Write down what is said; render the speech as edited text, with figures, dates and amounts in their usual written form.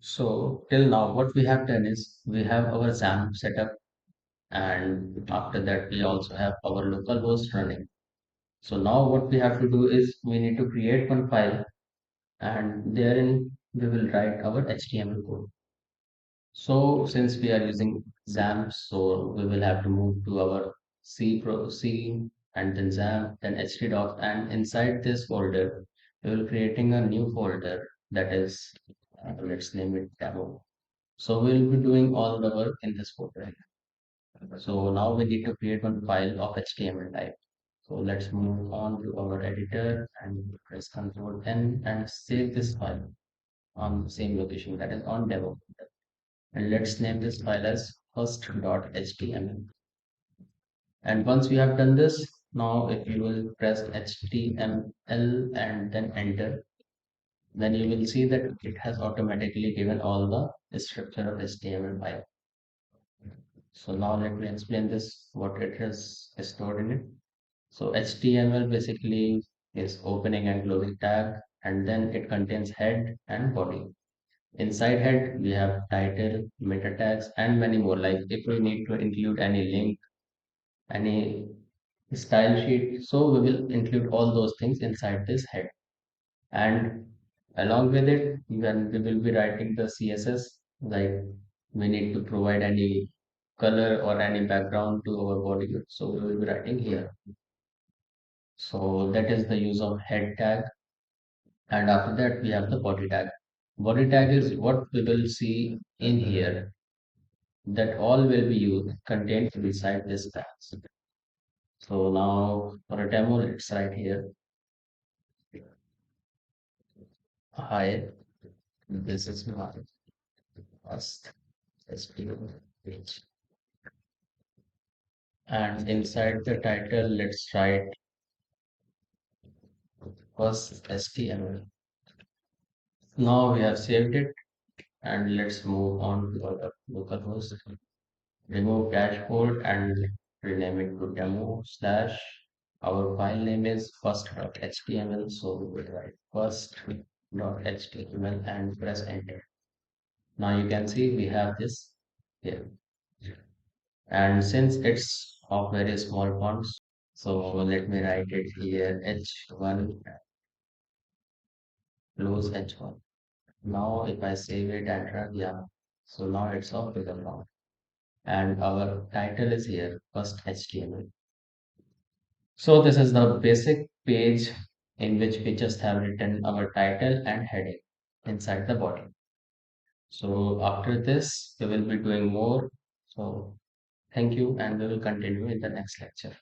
So till now, what we have done is we have our XAMPP set up, and after that we also have our local host running. So now what we have to do is we need to create one file, and therein we will write our HTML code. So since we are using XAMPP, so we will have to move to our C and then XAMPP, then htdocs, and inside this folder, we will creating a new folder that is, let's name it demo. So we'll be doing all the work in this folder. So now we need to create one file of HTML type. So let's move on to our editor and press Ctrl N and save this file on the same location, that is on demo. And let's name this file as first.html. And once we have done this, now if you will press HTML and then enter, then you will see that it has automatically given all the structure of HTML file. So now let me explain this, what it is stored in it. So HTML basically is opening and closing tag, and then it contains head and body. Inside head, we have title, meta tags, and many more. Like if we need to include any link, any style sheet, so we will include all those things inside this head. And along with it, when we will be writing the CSS, like we need to provide any color or any background to our body. So we will be writing here. So that is the use of head tag. And after that, we have the body tag. Body tag is what we will see in here, that all will be used contained inside this tag. So now for a demo, let's write here, hi, this is my first SEO page. And inside the title, let's write first HTML. Now we have saved it, and let's move on to our localhost. Remove dashboard and rename it to demo slash. Our file name is first.html, so we will write first.html and press enter. Now you can see we have this here. And since it's of very small fonts, so let me write it here h1 close h1. Now if I save it and run, yeah, so now it's of bigger font. And our title is here first HTML. So this is the basic page in which we just have written our title and heading inside the body. So after this, we will be doing more. So thank you, and we will continue in the next lecture.